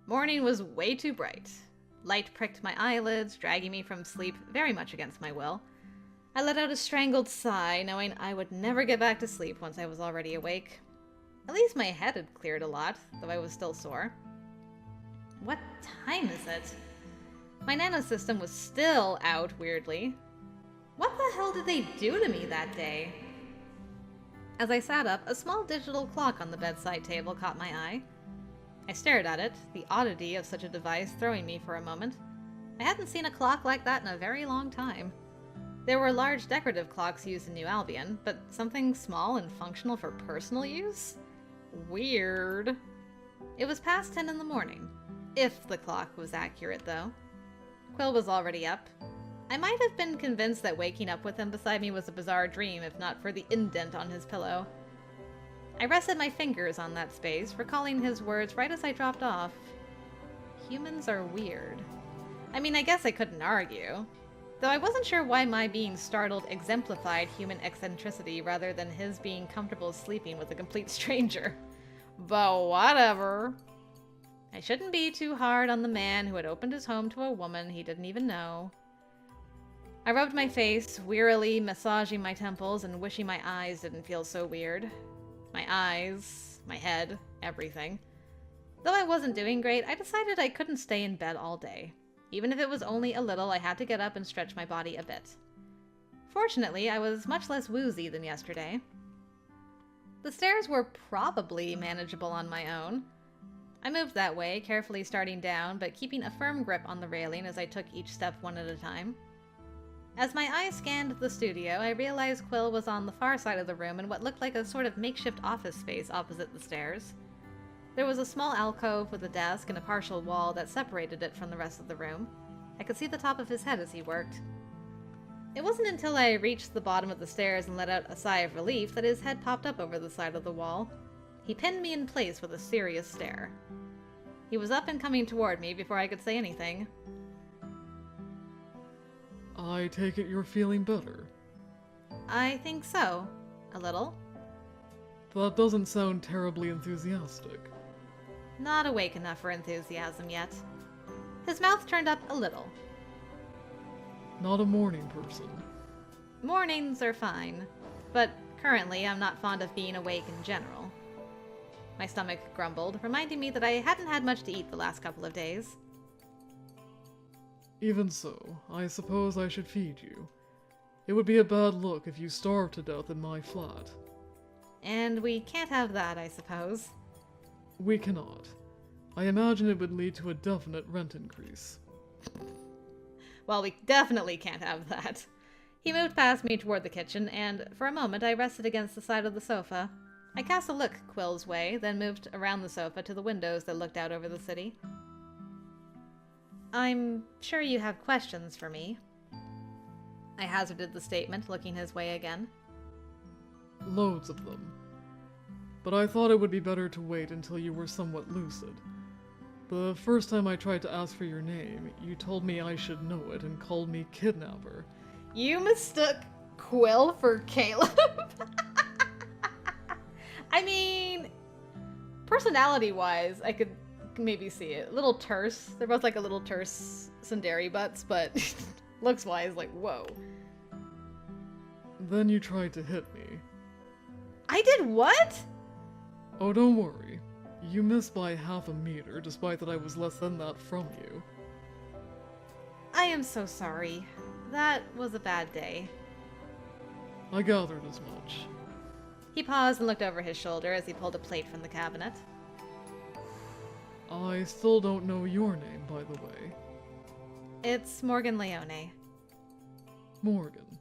Morning was way too bright. Light pricked my eyelids, dragging me from sleep very much against my will. I let out a strangled sigh, knowing I would never get back to sleep once I was already awake. At least my head had cleared a lot, though I was still sore. What time is it? My nanosystem was still out, weirdly. What the hell did they do to me that day? As I sat up, a small digital clock on the bedside table caught my eye. I stared at it, the oddity of such a device throwing me for a moment. I hadn't seen a clock like that in a very long time. There were large decorative clocks used in New Albion, but something small and functional for personal use? Weird. It was past 10 in the morning. If the clock was accurate, though. Quill was already up. I might have been convinced that waking up with him beside me was a bizarre dream, if not for the indent on his pillow. I rested my fingers on that space, recalling his words right as I dropped off. Humans are weird. I mean, I guess I couldn't argue. Though I wasn't sure why my being startled exemplified human eccentricity rather than his being comfortable sleeping with a complete stranger. But whatever. I shouldn't be too hard on the man who had opened his home to a woman he didn't even know. I rubbed my face, wearily massaging my temples and wishing my eyes didn't feel so weird. My eyes, my head, everything. Though I wasn't doing great, I decided I couldn't stay in bed all day. Even if it was only a little, I had to get up and stretch my body a bit. Fortunately, I was much less woozy than yesterday. The stairs were probably manageable on my own. I moved that way, carefully starting down, but keeping a firm grip on the railing as I took each step one at a time. As my eyes scanned the studio, I realized Quill was on the far side of the room in what looked like a sort of makeshift office space opposite the stairs. There was a small alcove with a desk and a partial wall that separated it from the rest of the room. I could see the top of his head as he worked. It wasn't until I reached the bottom of the stairs and let out a sigh of relief that his head popped up over the side of the wall. He pinned me in place with a serious stare. He was up and coming toward me before I could say anything. I take it you're feeling better. I think so. A little. That doesn't sound terribly enthusiastic. Not awake enough for enthusiasm yet. His mouth turned up a little. Not a morning person. Mornings are fine, but currently I'm not fond of being awake in general. My stomach grumbled, reminding me that I hadn't had much to eat the last couple of days. Even so, I suppose I should feed you. It would be a bad look if you starved to death in my flat. And we can't have that, I suppose. We cannot. I imagine it would lead to a definite rent increase. Well, we definitely can't have that. He moved past me toward the kitchen, and for a moment I rested against the side of the sofa. I cast a look Quill's way, then moved around the sofa to the windows that looked out over the city. I'm sure you have questions for me. I hazarded the statement, looking his way again. Loads of them. But I thought it would be better to wait until you were somewhat lucid. The first time I tried to ask for your name, you told me I should know it and called me Kidnapper. You mistook Quill for Caleb? I mean, personality-wise, I could maybe see it. A little terse. They're both like a little terse tsundere butts, but looks-wise, like, whoa. Then you tried to hit me. I did what? Oh, don't worry. You missed by half a meter, despite that I was less than that from you. I am so sorry. That was a bad day. I gathered as much. He paused and looked over his shoulder as he pulled a plate from the cabinet. I still don't know your name, by the way. It's Morgan Leone. Morgan.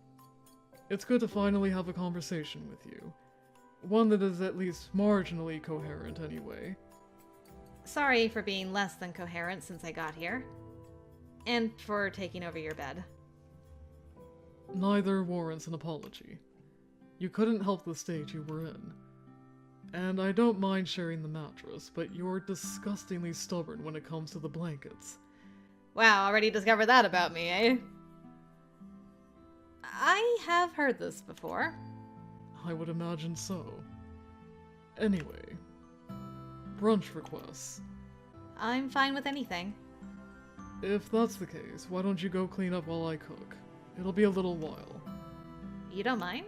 It's good to finally have a conversation with you. One that is at least marginally coherent, anyway. Sorry for being less than coherent since I got here. And for taking over your bed. Neither warrants an apology. You couldn't help the state you were in. And I don't mind sharing the mattress, but you're disgustingly stubborn when it comes to the blankets. Wow, already discovered that about me, eh? I have heard this before. I would imagine so. Anyway, brunch requests. I'm fine with anything. If that's the case, why don't you go clean up while I cook? It'll be a little while. You don't mind?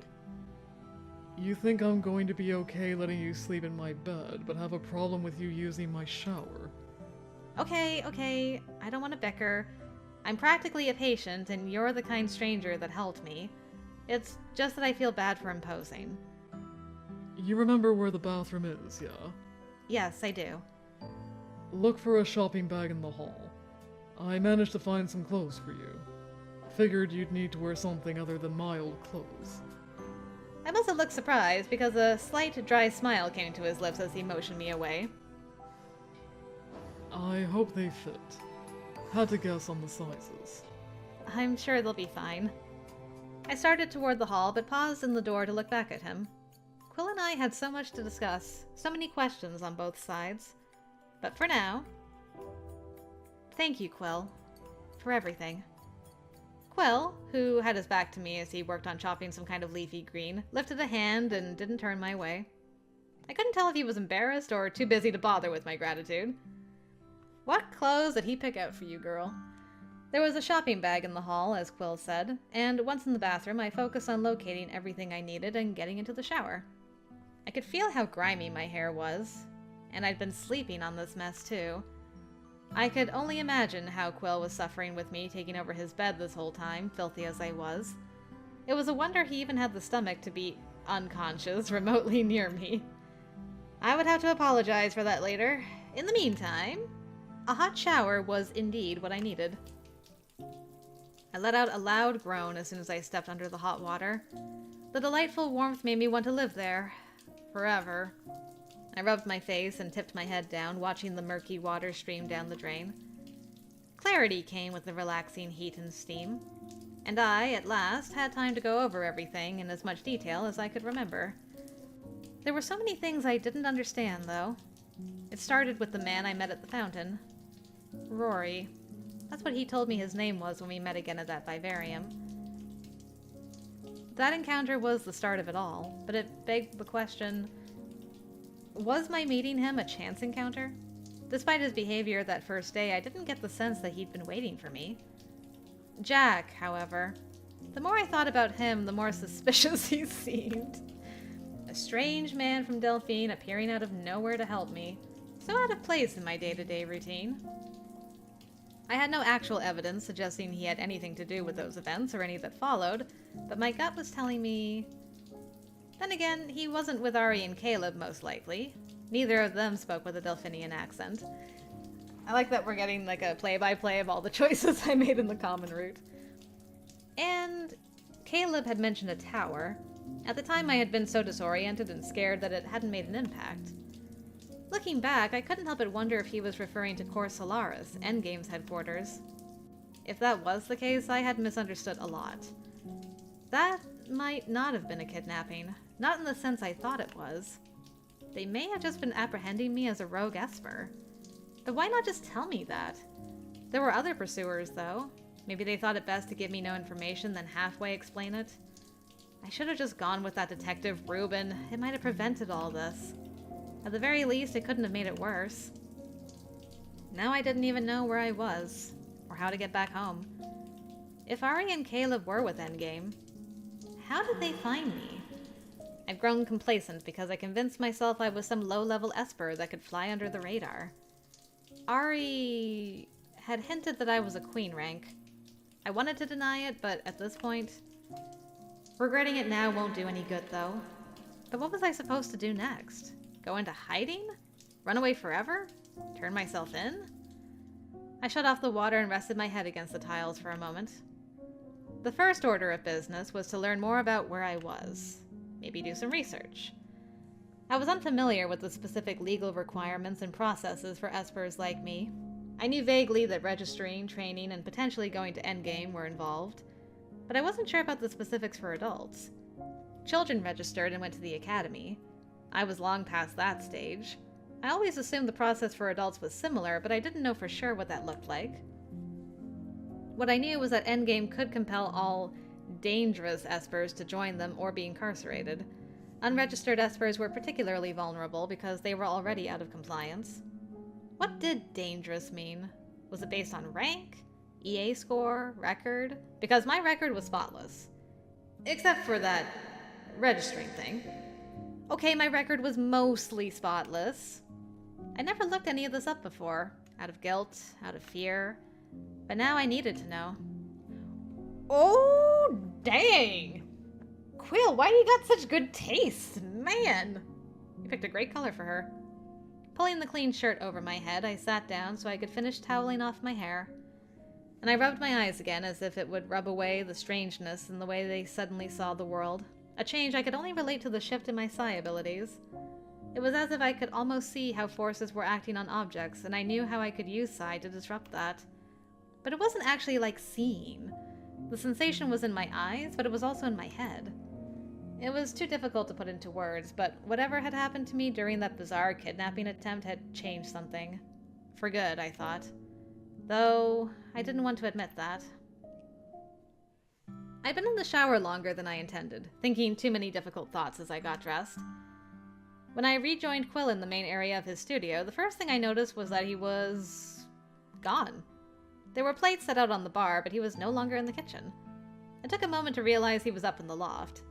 You think I'm going to be okay letting you sleep in my bed, but have a problem with you using my shower? Okay, I don't want to bicker. I'm practically a patient, and you're the kind stranger that helped me. It's just that I feel bad for imposing. You remember where the bathroom is, yeah? Yes, I do. Look for a shopping bag in the hall. I managed to find some clothes for you. Figured you'd need to wear something other than mild clothes. I must have looked surprised because a slight dry smile came to his lips as he motioned me away. I hope they fit. Had to guess on the sizes. I'm sure they'll be fine. I started toward the hall, but paused in the door to look back at him. Quill and I had so much to discuss, so many questions on both sides. But for now... Thank you, Quill. For everything. Quill, who had his back to me as he worked on chopping some kind of leafy green, lifted a hand and didn't turn my way. I couldn't tell if he was embarrassed or too busy to bother with my gratitude. What clothes did he pick out for you, girl? There was a shopping bag in the hall, as Quill said, and once in the bathroom, I focused on locating everything I needed and getting into the shower. I could feel how grimy my hair was, and I'd been sleeping on this mess too. I could only imagine how Quill was suffering with me taking over his bed this whole time, filthy as I was. It was a wonder he even had the stomach to be unconscious remotely near me. I would have to apologize for that later. In the meantime, a hot shower was indeed what I needed. I let out a loud groan as soon as I stepped under the hot water. The delightful warmth made me want to live there. Forever. I rubbed my face and tipped my head down, watching the murky water stream down the drain. Clarity came with the relaxing heat and steam, and I, at last, had time to go over everything in as much detail as I could remember. There were so many things I didn't understand, though. It started with the man I met at the fountain. Rory. That's what he told me his name was when we met again at that vivarium. That encounter was the start of it all, but it begged the question... Was my meeting him a chance encounter? Despite his behavior that first day, I didn't get the sense that he'd been waiting for me. Jack, however. The more I thought about him, the more suspicious he seemed. A strange man from Delphine appearing out of nowhere to help me. So out of place in my day-to-day routine. I had no actual evidence suggesting he had anything to do with those events or any that followed, but my gut was telling me... Then again, he wasn't with Ari and Caleb, most likely. Neither of them spoke with a Delphinian accent. I like that we're getting like a play-by-play of all the choices I made in the common route. And Caleb had mentioned a tower. At the time I had been so disoriented and scared that it hadn't made an impact. Looking back, I couldn't help but wonder if he was referring to Core Solaris, Endgame's headquarters. If that was the case, I had misunderstood a lot. That might not have been a kidnapping. Not in the sense I thought it was. They may have just been apprehending me as a rogue Esper. But why not just tell me that? There were other pursuers, though. Maybe they thought it best to give me no information, then halfway explain it. I should have just gone with that detective, Reuben. It might have prevented all this. At the very least, it couldn't have made it worse. Now I didn't even know where I was, or how to get back home. If Ari and Caleb were with Endgame, how did they find me? I've grown complacent because I convinced myself I was some low-level Esper that could fly under the radar. Ari had hinted that I was a queen rank. I wanted to deny it, but at this point... Regretting it now won't do any good, though. But what was I supposed to do next? Go into hiding? Run away forever? Turn myself in? I shut off the water and rested my head against the tiles for a moment. The first order of business was to learn more about where I was. Maybe do some research. I was unfamiliar with the specific legal requirements and processes for Espers like me. I knew vaguely that registering, training, and potentially going to Endgame were involved, but I wasn't sure about the specifics for adults. Children registered and went to the academy. I was long past that stage. I always assumed the process for adults was similar, but I didn't know for sure what that looked like. What I knew was that Endgame could compel all dangerous Espers to join them or be incarcerated. Unregistered Espers were particularly vulnerable because they were already out of compliance. What did dangerous mean? Was it based on rank? EA score? Record? Because my record was spotless. Except for that registering thing. Okay, my record was mostly spotless. I never looked any of this up before. Out of guilt, out of fear. But now I needed to know. Oh, dang! Quill, why do you got such good taste? Man! You picked a great color for her. Pulling the clean shirt over my head, I sat down so I could finish toweling off my hair. And I rubbed my eyes again as if it would rub away the strangeness in the way they suddenly saw the world. A change I could only relate to the shift in my psi abilities. It was as if I could almost see how forces were acting on objects, and I knew how I could use psi to disrupt that. But it wasn't actually like seeing. The sensation was in my eyes, but it was also in my head. It was too difficult to put into words, but whatever had happened to me during that bizarre kidnapping attempt had changed something. For good, I thought. Though, I didn't want to admit that. I'd been in the shower longer than I intended, thinking too many difficult thoughts as I got dressed. When I rejoined Quill in the main area of his studio, the first thing I noticed was that he was gone. There were plates set out on the bar, but he was no longer in the kitchen. It took a moment to realize he was up in the loft.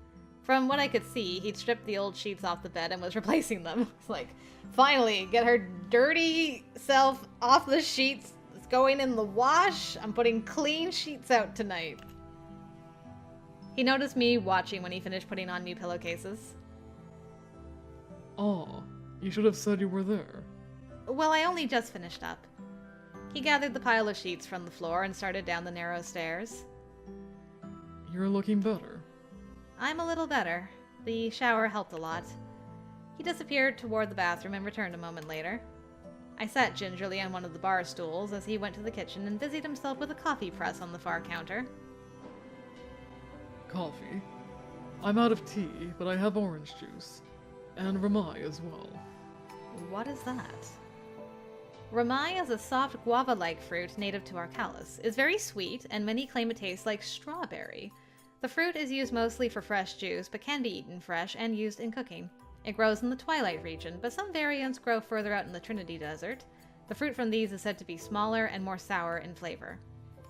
From what I could see, he'd stripped the old sheets off the bed and was replacing them. It's like, finally, get her dirty self off the sheets. It's going in the wash. I'm putting clean sheets out tonight. He noticed me watching when he finished putting on new pillowcases. Ah, you should have said you were there. Well, I only just finished up. He gathered the pile of sheets from the floor and started down the narrow stairs. You're looking better. I'm a little better. The shower helped a lot. He disappeared toward the bathroom and returned a moment later. I sat gingerly on one of the bar stools as he went to the kitchen and busied himself with a coffee press on the far counter. Coffee? I'm out of tea, but I have orange juice. And ramai as well. What is that? Ramai is a soft guava-like fruit native to Arcalis. It's very sweet, and many claim it tastes like strawberry. The fruit is used mostly for fresh juice, but can be eaten fresh and used in cooking. It grows in the Twilight region, but some variants grow further out in the Trinity Desert. The fruit from these is said to be smaller and more sour in flavor.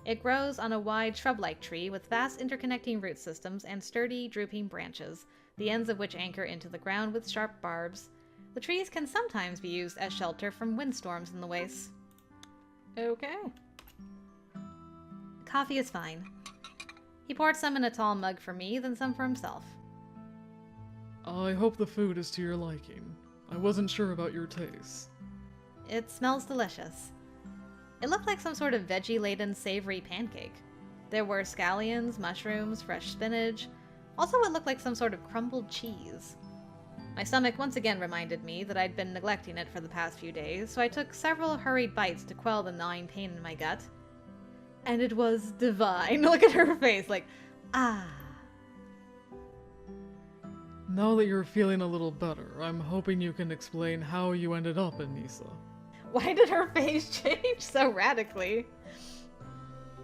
It grows on a wide shrub-like tree with vast interconnecting root systems and sturdy, drooping branches, the ends of which anchor into the ground with sharp barbs. The trees can sometimes be used as shelter from windstorms in the wastes. Okay. Coffee is fine. He poured some in a tall mug for me, then some for himself. I hope the food is to your liking. I wasn't sure about your tastes. It smells delicious. It looked like some sort of veggie-laden savory pancake. There were scallions, mushrooms, fresh spinach, also what looked like some sort of crumbled cheese. My stomach once again reminded me that I'd been neglecting it for the past few days, so I took several hurried bites to quell the gnawing pain in my gut. And it was divine. Look at her face, like, ah. Now that you're feeling a little better, I'm hoping you can explain how you ended up in Nysa. Why did her face change so radically?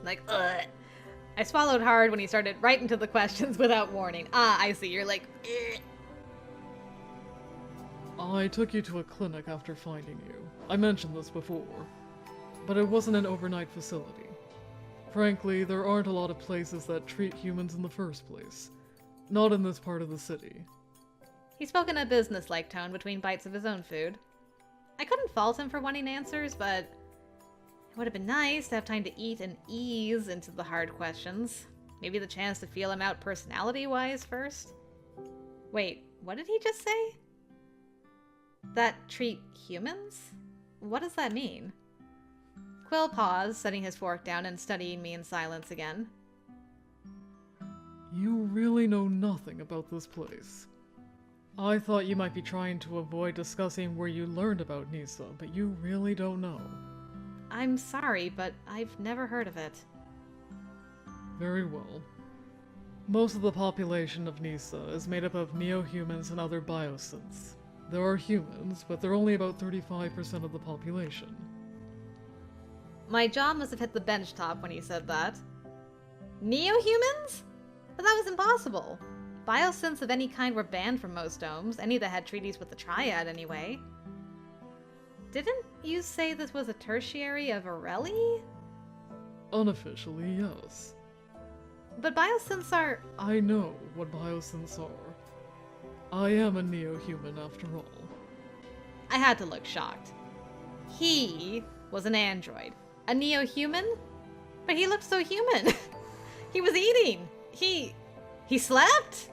Like, ugh. I swallowed hard when he started right into the questions without warning. Ah, I see. You're like, ugh. I took you to a clinic after finding you. I mentioned this before. But it wasn't an overnight facility. Frankly, there aren't a lot of places that treat humans in the first place. Not in this part of the city. He spoke in a business-like tone between bites of his own food. I couldn't fault him for wanting answers, but it would have been nice to have time to eat and ease into the hard questions. Maybe the chance to feel him out personality-wise first. Wait, what did he just say? That treat humans? What does that mean? Quill paused, setting his fork down and studying me in silence again. You really know nothing about this place. I thought you might be trying to avoid discussing where you learned about Nysa, but you really don't know. I'm sorry, but I've never heard of it. Very well. Most of the population of Nysa is made up of neo-humans and other biosynths. There are humans, but they're only about 35% of the population. My jaw must have hit the bench top when he said that. Neo-humans? But that was impossible. Biosynths of any kind were banned from most domes, any that had treaties with the Triad anyway. Didn't you say this was a tertiary of Arelli? Unofficially, yes. But biosynths are... I know what biosynths are. I am a neo-human after all. I had to look shocked. He was an android. A neo-human? But he looked so human. He was eating. He slept?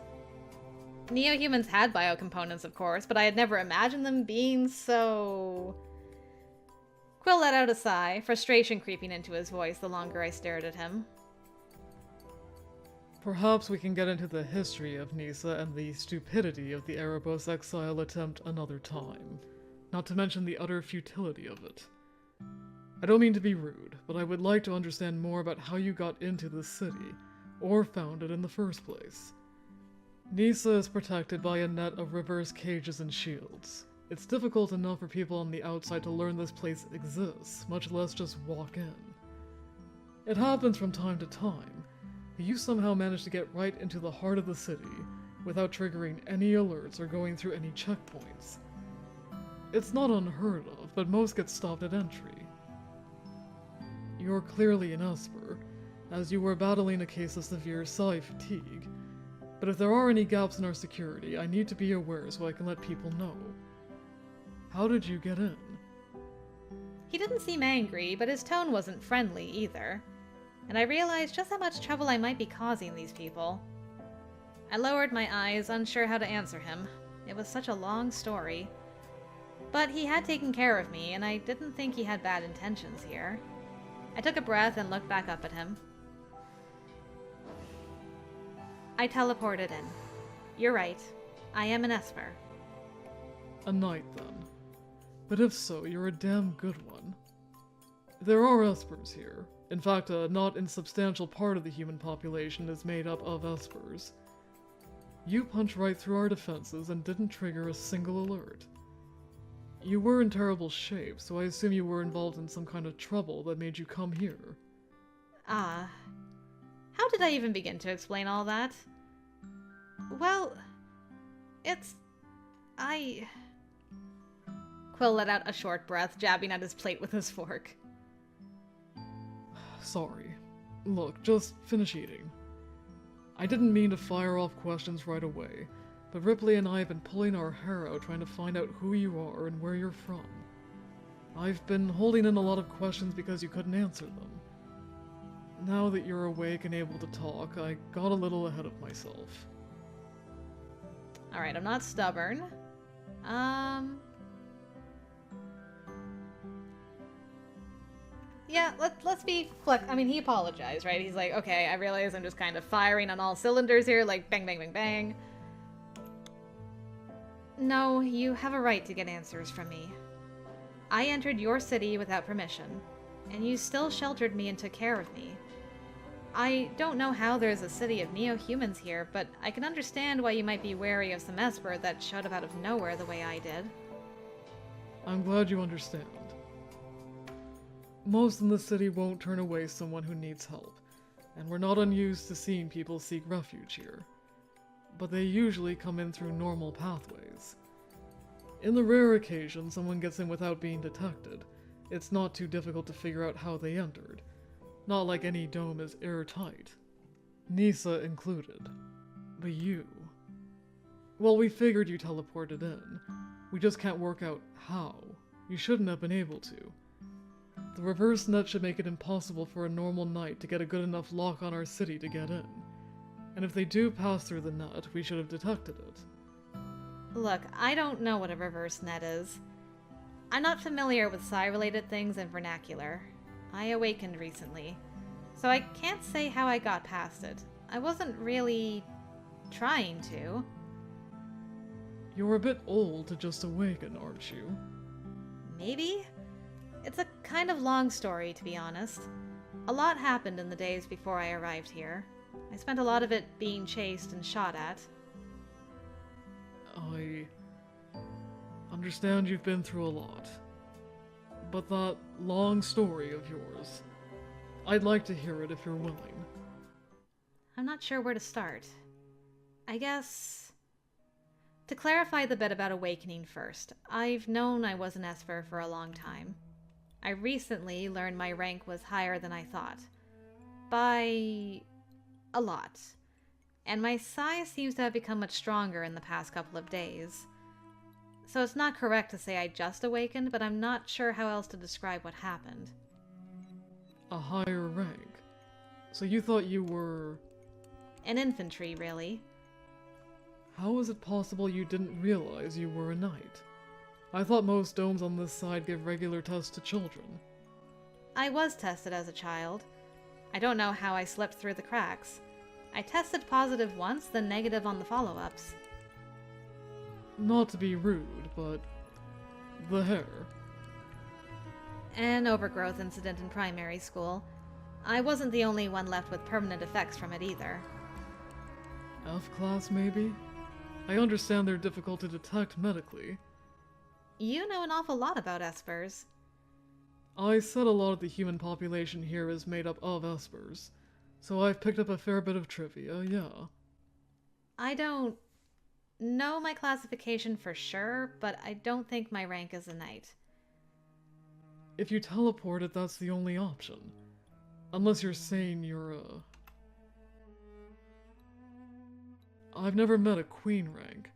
Neo-humans had biocomponents, of course, but I had never imagined them being so... Quill let out a sigh, frustration creeping into his voice the longer I stared at him. Perhaps we can get into the history of Nysa and the stupidity of the Erebos exile attempt another time. Not to mention the utter futility of it. I don't mean to be rude, but I would like to understand more about how you got into this city, or found it in the first place. Nysa is protected by a net of reverse cages and shields. It's difficult enough for people on the outside to learn this place exists, much less just walk in. It happens from time to time, but you somehow manage to get right into the heart of the city without triggering any alerts or going through any checkpoints. It's not unheard of, but most get stopped at entry. You're clearly an Esper, as you were battling a case of severe psi fatigue, but if there are any gaps in our security, I need to be aware so I can let people know. How did you get in? He didn't seem angry, but his tone wasn't friendly either, and I realized just how much trouble I might be causing these people. I lowered my eyes, unsure how to answer him. It was such a long story. But he had taken care of me, and I didn't think he had bad intentions here. I took a breath and looked back up at him. I teleported in. You're right. I am an Esper. A knight, then. But if so, you're a damn good one. There are Espers here. In fact, a not insubstantial part of the human population is made up of Espers. You punched right through our defenses and didn't trigger a single alert. You were in terrible shape, so I assume you were involved in some kind of trouble that made you come here. Ah. How did I even begin to explain all that? Well, Quill let out a short breath, jabbing at his plate with his fork. Sorry. Look, just finish eating. I didn't mean to fire off questions right away, but Ripley and I have been pulling our hair out trying to find out who you are and where you're from. I've been holding in a lot of questions because you couldn't answer them. Now that you're awake and able to talk, I got a little ahead of myself. Alright, I'm not stubborn. Yeah, let's be I mean, he apologized, right? He's like, okay, I realize I'm just kind of firing on all cylinders here, like bang, bang, bang, bang. No, you have a right to get answers from me. I entered your city without permission, and you still sheltered me and took care of me. I don't know how there's a city of neo-humans here, but I can understand why you might be wary of some Esper that showed up out of nowhere the way I did. I'm glad you understand. Most in the city won't turn away someone who needs help, and we're not unused to seeing people seek refuge here. But they usually come in through normal pathways. In the rare occasion someone gets in without being detected, it's not too difficult to figure out how they entered. Not like any dome is airtight. Nysa included. But you... Well, we figured you teleported in. We just can't work out how. You shouldn't have been able to. The reverse net should make it impossible for a normal knight to get a good enough lock on our city to get in. And if they do pass through the net, we should have detected it. Look, I don't know what a reverse net is. I'm not familiar with psi-related things in vernacular. I awakened recently, so I can't say how I got past it. I wasn't really trying to. You're a bit old to just awaken, aren't you? Maybe? It's a kind of long story, to be honest. A lot happened in the days before I arrived here. I spent a lot of it being chased and shot at. I understand you've been through a lot. But that long story of yours, I'd like to hear it if you're willing. I'm not sure where to start. I guess... To clarify the bit about awakening first, I've known I was an Esper for a long time. I recently learned my rank was higher than I thought. By a lot. And my psi seems to have become much stronger in the past couple of days. So it's not correct to say I just awakened, but I'm not sure how else to describe what happened. A higher rank? So you thought you were... An infantry, really. How is it possible you didn't realize you were a knight? I thought most domes on this side give regular tests to children. I was tested as a child. I don't know how I slipped through the cracks. I tested positive once, then negative on the follow-ups. Not to be rude, but... the hair. An overgrowth incident in primary school. I wasn't the only one left with permanent effects from it either. F-class, maybe? I understand they're difficult to detect medically. You know an awful lot about Espers. I said a lot of the human population here is made up of Espers, so I've picked up a fair bit of trivia, yeah. I don't know my classification for sure, but I don't think my rank is a knight. If you teleported, that's the only option. Unless you're saying you're a... I've never met a queen rank,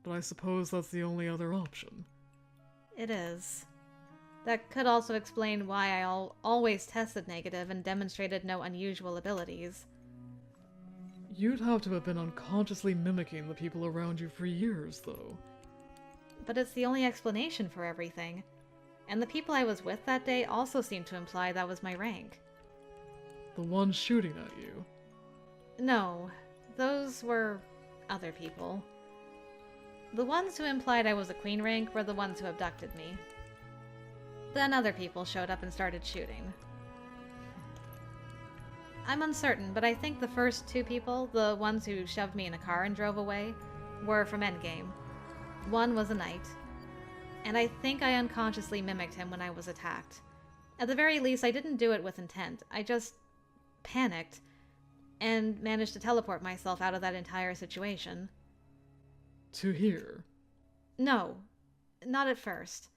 but I suppose that's the only other option. It is. That could also explain why I always tested negative and demonstrated no unusual abilities. You'd have to have been unconsciously mimicking the people around you for years, though. But it's the only explanation for everything. And the people I was with that day also seemed to imply that was my rank. The ones shooting at you? No, those were other people. The ones who implied I was a queen rank were the ones who abducted me. Then other people showed up and started shooting. I'm uncertain, but I think the first two people, the ones who shoved me in a car and drove away, were from Endgame. One was a knight, and I think I unconsciously mimicked him when I was attacked. At the very least, I didn't do it with intent. I just panicked and managed to teleport myself out of that entire situation. To here? No, not at first.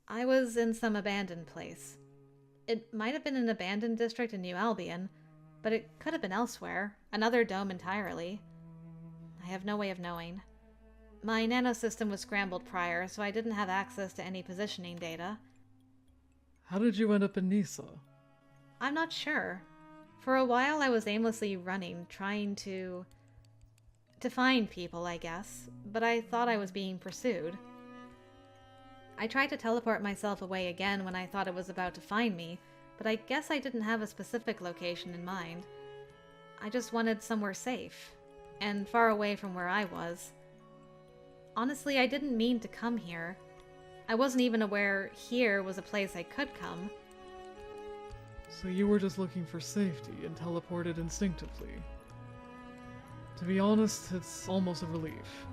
I was in some abandoned place. It might have been an abandoned district in New Albion, but it could have been elsewhere, another dome entirely. I have no way of knowing. My nanosystem was scrambled prior, so I didn't have access to any positioning data. How did you end up in Nysa? I'm not sure. For a while I was aimlessly running, trying to find people, I guess, but I thought I was being pursued. I tried to teleport myself away again when I thought it was about to find me, but I guess I didn't have a specific location in mind. I just wanted somewhere safe, and far away from where I was. Honestly, I didn't mean to come here. I wasn't even aware here was a place I could come. So you were just looking for safety and teleported instinctively. To be honest, it's almost a relief.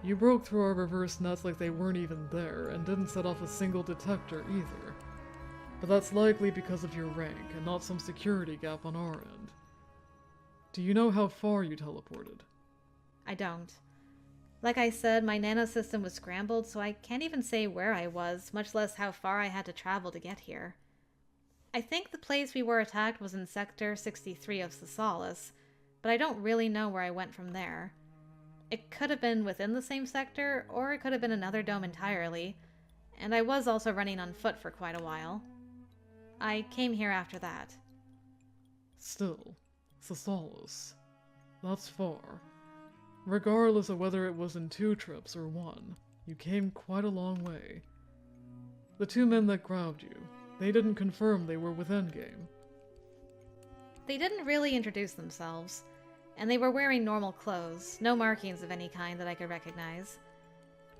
You broke through our reverse nets like they weren't even there, and didn't set off a single detector either. But that's likely because of your rank, and not some security gap on our end. Do you know how far you teleported? I don't. Like I said, my nanosystem was scrambled, so I can't even say where I was, much less how far I had to travel to get here. I think the place we were attacked was in Sector 63 of Sysalis, but I don't really know where I went from there. It could have been within the same sector, or it could have been another dome entirely, and I was also running on foot for quite a while. I came here after that. Still, Sysalis. That's far. Regardless of whether it was in 2 trips or 1, you came quite a long way. The 2 men that grabbed you, they didn't confirm they were with Endgame. They didn't really introduce themselves, and they were wearing normal clothes, no markings of any kind that I could recognize.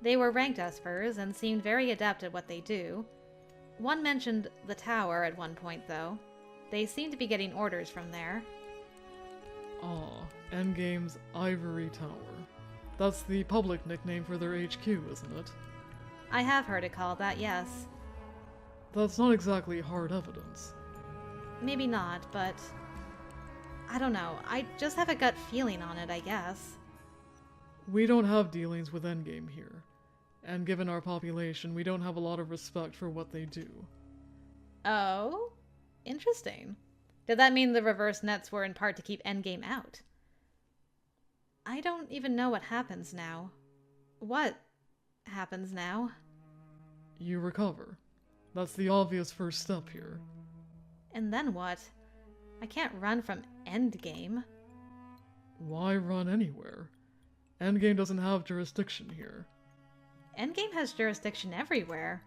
They were ranked Espers and seemed very adept at what they do. One mentioned the tower at one point, though. They seemed to be getting orders from there. Ah, Endgame's Ivory Tower. That's the public nickname for their HQ, isn't it? I have heard it called that, yes. That's not exactly hard evidence. Maybe not, but I don't know. I just have a gut feeling on it, I guess. We don't have dealings with Endgame here, and given our population, we don't have a lot of respect for what they do. Oh? Interesting. Did that mean the reverse nets were in part to keep Endgame out? I don't even know what happens now. What happens now? You recover. That's the obvious first step here. And then what? I can't run from Endgame. Why run anywhere? Endgame doesn't have jurisdiction here. Endgame has jurisdiction everywhere.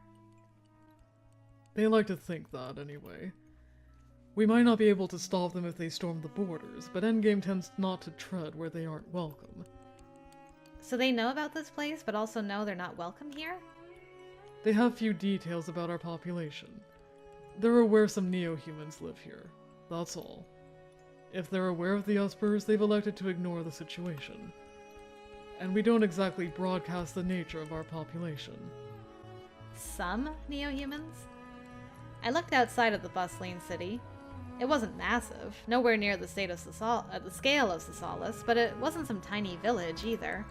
They like to think that, anyway. We might not be able to stop them if they storm the borders, but Endgame tends not to tread where they aren't welcome. So they know about this place, but also know they're not welcome here? They have few details about our population. They're aware some neo-humans live here. That's all. If they're aware of the Espers, they've elected to ignore the situation. And we don't exactly broadcast the nature of our population. Some neo-humans? I looked outside of the bustling city. It wasn't massive, nowhere near the scale of Cisalis, but it wasn't some tiny village either.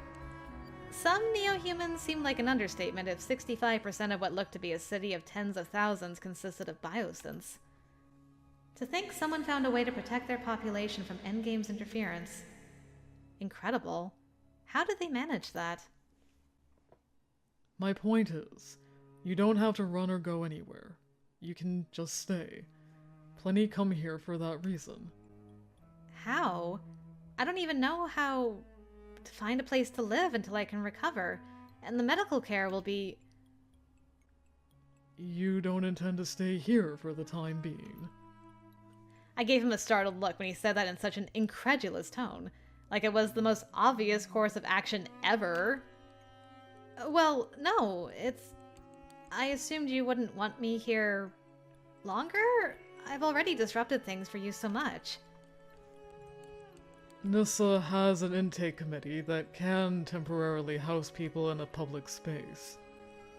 Some neo-humans seemed like an understatement if 65% of what looked to be a city of tens of thousands consisted of biosynths. To think someone found a way to protect their population from Endgame's interference. Incredible. How did they manage that? My point is, you don't have to run or go anywhere. You can just stay. Plenty come here for that reason. How? I don't even know how to find a place to live until I can recover, and the medical care will be... You don't intend to stay here for the time being. I gave him a startled look when he said that in such an incredulous tone, like it was the most obvious course of action ever. Well, no, I assumed you wouldn't want me here longer? I've already disrupted things for you so much. Nysa has an intake committee that can temporarily house people in a public space.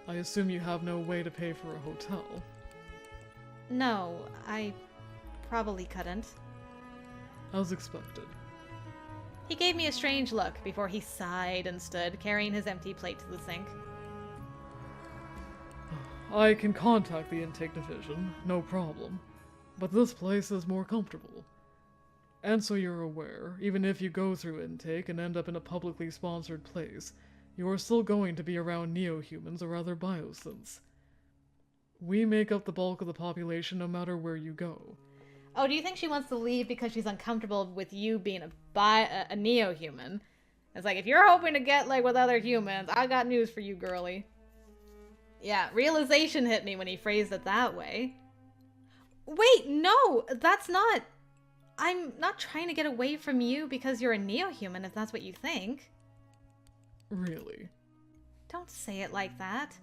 I assume you have no way to pay for a hotel. No, I probably couldn't. As expected. He gave me a strange look before he sighed and stood, carrying his empty plate to the sink. I can contact the intake division, no problem. But this place is more comfortable. And so you're aware, even if you go through intake and end up in a publicly sponsored place, you are still going to be around neo-humans or other biosynths. We make up the bulk of the population no matter where you go. Oh, do you think she wants to leave because she's uncomfortable with you being a neo-human? It's like, if you're hoping to get like with other humans, I got news for you, girly. Yeah, realization hit me when he phrased it that way. Wait, no, that's not... I'm not trying to get away from you because you're a neo-human, if that's what you think. Really? Don't say it like that.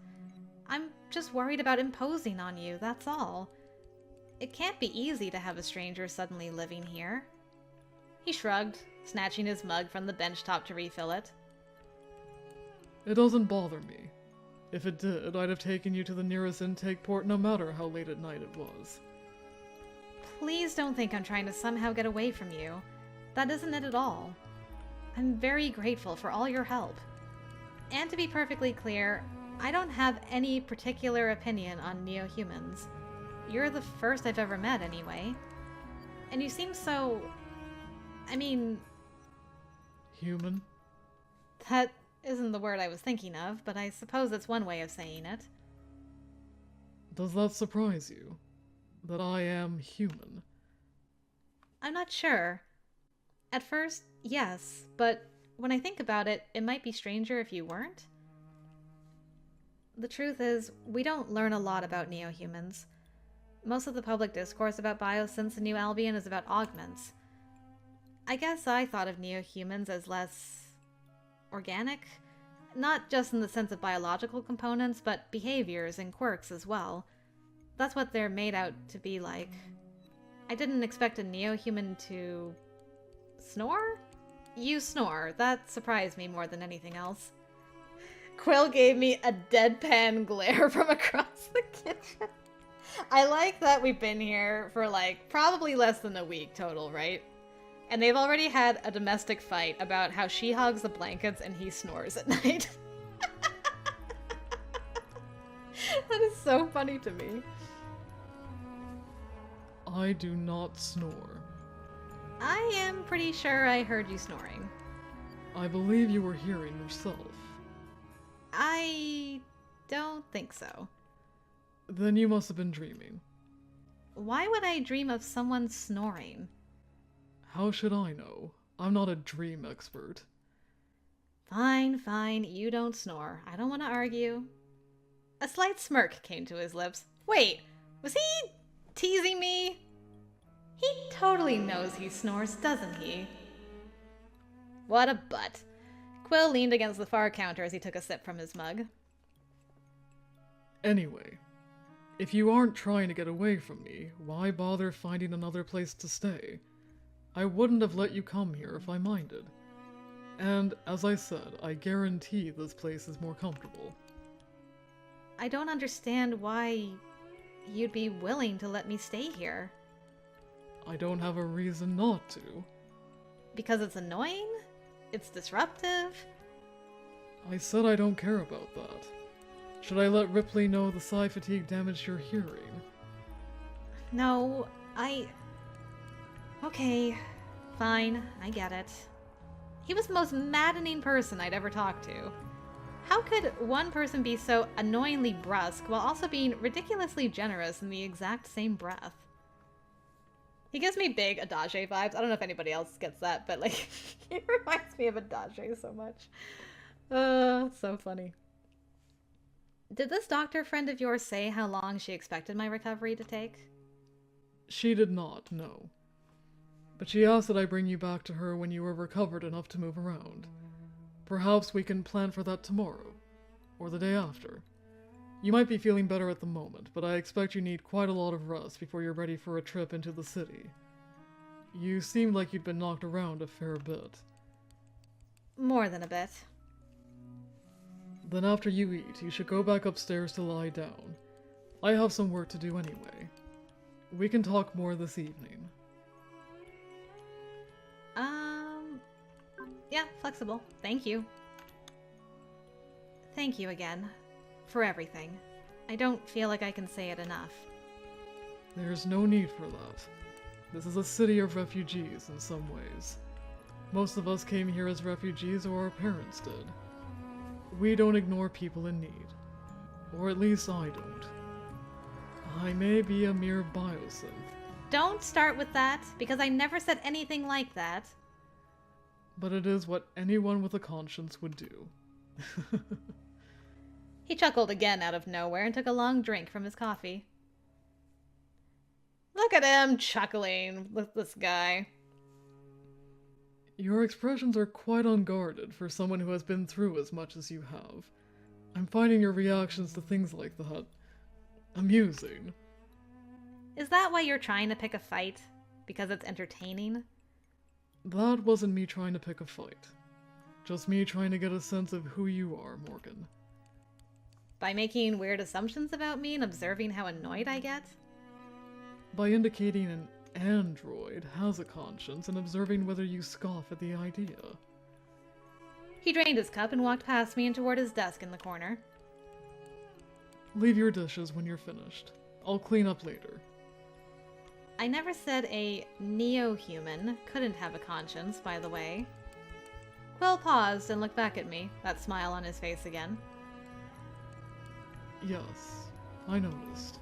I'm just worried about imposing on you, that's all. It can't be easy to have a stranger suddenly living here. He shrugged, snatching his mug from the bench top to refill it. It doesn't bother me. If it did, I'd have taken you to the nearest intake port no matter how late at night it was. Please don't think I'm trying to somehow get away from you. That isn't it at all. I'm very grateful for all your help. And to be perfectly clear, I don't have any particular opinion on neo-humans. You're the first I've ever met, anyway. And you seem so... I mean... Human? That isn't the word I was thinking of, but I suppose it's one way of saying it. Does that surprise you? That I am human? I'm not sure. At first, yes, but when I think about it, it might be stranger if you weren't. The truth is, we don't learn a lot about neo-humans. Most of the public discourse about biosynths in New Albion is about augments. I guess I thought of neo-humans as less... organic? Not just in the sense of biological components, but behaviors and quirks as well. That's what they're made out to be like. I didn't expect a neo-human to... snore? You snore. That surprised me more than anything else. Quill gave me a deadpan glare from across the kitchen. I like that we've been here for like probably less than a week total, right? and they've already had a domestic fight about how she hogs the blankets and he snores at night. That is so funny to me. I do not snore. I am pretty sure I heard you snoring. I believe you were hearing yourself. I don't think so. Then you must have been dreaming. Why would I dream of someone snoring? How should I know? I'm not a dream expert. Fine, fine, you don't snore. I don't want to argue. A slight smirk came to his lips. Wait, was he teasing me? He totally knows he snores, doesn't he? What a butt. Quill leaned against the far counter as he took a sip from his mug. Anyway, if you aren't trying to get away from me, why bother finding another place to stay? I wouldn't have let you come here if I minded. And, as I said, I guarantee this place is more comfortable. I don't understand why you'd be willing to let me stay here. I don't have a reason not to. Because it's annoying? It's disruptive? I said I don't care about that. Should I let Ripley know the psi fatigue damaged your hearing? No, Okay, fine, I get it. He was the most maddening person I'd ever talked to. How could one person be so annoyingly brusque while also being ridiculously generous in the exact same breath? He gives me big Adage vibes. I don't know if anybody else gets that, but like, he reminds me of Adage so much. It's so funny. Did this doctor friend of yours say how long she expected my recovery to take? She did not, no. But she asked that I bring you back to her when you were recovered enough to move around. Perhaps we can plan for that tomorrow, or the day after. You might be feeling better at the moment, but I expect you need quite a lot of rest before you're ready for a trip into the city. You seemed like you'd been knocked around a fair bit. More than a bit. Then after you eat, you should go back upstairs to lie down. I have some work to do anyway. We can talk more this evening. Yeah, flexible. Thank you. Thank you again. For everything. I don't feel like I can say it enough. There's no need for that. This is a city of refugees in some ways. Most of us came here as refugees, or our parents did. We don't ignore people in need. Or at least I don't. I may be a mere biosynth. Don't start with that, because I never said anything like that. But it is what anyone with a conscience would do. He chuckled again out of nowhere and took a long drink from his coffee. Look at him chuckling with this guy. Your expressions are quite unguarded for someone who has been through as much as you have. I'm finding your reactions to things like that amusing. Is that why you're trying to pick a fight? Because it's entertaining? That wasn't me trying to pick a fight. Just me trying to get a sense of who you are, Morgan. By making weird assumptions about me and observing how annoyed I get? By indicating an android has a conscience and observing whether you scoff at the idea. He drained his cup and walked past me and toward his desk in the corner. Leave your dishes when you're finished. I'll clean up later. I never said a neo-human couldn't have a conscience, by the way. Quill paused and looked back at me, that smile on his face again. Yes, I noticed.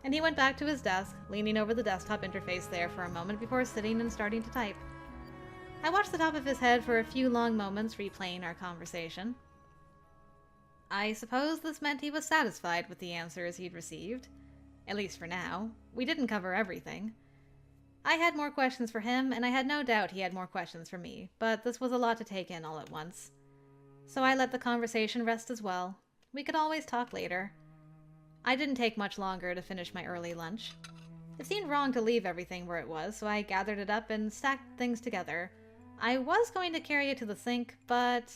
And he went back to his desk, leaning over the desktop interface there for a moment before sitting and starting to type. I watched the top of his head for a few long moments, replaying our conversation. I suppose this meant he was satisfied with the answers he'd received. At least for now. We didn't cover everything. I had more questions for him, and I had no doubt he had more questions for me, but this was a lot to take in all at once. So I let the conversation rest as well. We could always talk later. I didn't take much longer to finish my early lunch. It seemed wrong to leave everything where it was, so I gathered it up and stacked things together. I was going to carry it to the sink, but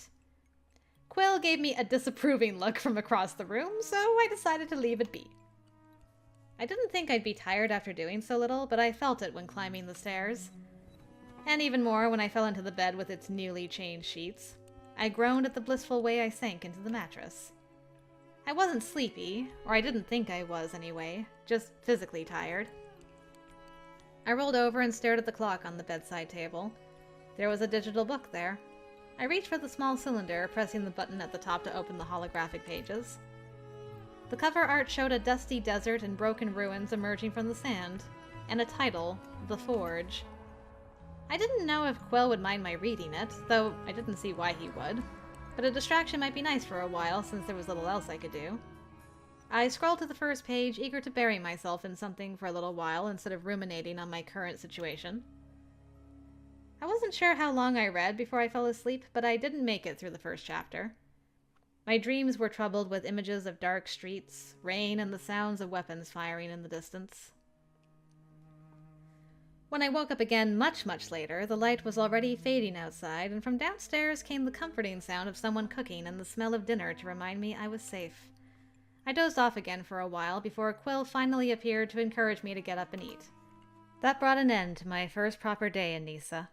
Quill gave me a disapproving look from across the room, so I decided to leave it be. I didn't think I'd be tired after doing so little, but I felt it when climbing the stairs. And even more when I fell into the bed with its newly changed sheets. I groaned at the blissful way I sank into the mattress. I wasn't sleepy, or I didn't think I was anyway, just physically tired. I rolled over and stared at the clock on the bedside table. There was a digital book there. I reached for the small cylinder, pressing the button at the top to open the holographic pages. The cover art showed a dusty desert and broken ruins emerging from the sand, and a title, The Forge. I didn't know if Quill would mind my reading it, though I didn't see why he would, but a distraction might be nice for a while since there was little else I could do. I scrolled to the first page, eager to bury myself in something for a little while instead of ruminating on my current situation. I wasn't sure how long I read before I fell asleep, but I didn't make it through the first chapter. My dreams were troubled with images of dark streets, rain, and the sounds of weapons firing in the distance. When I woke up again much later, the light was already fading outside, and from downstairs came the comforting sound of someone cooking and the smell of dinner to remind me I was safe. I dozed off again for a while before Quill finally appeared to encourage me to get up and eat. That brought an end to my first proper day in Nysa.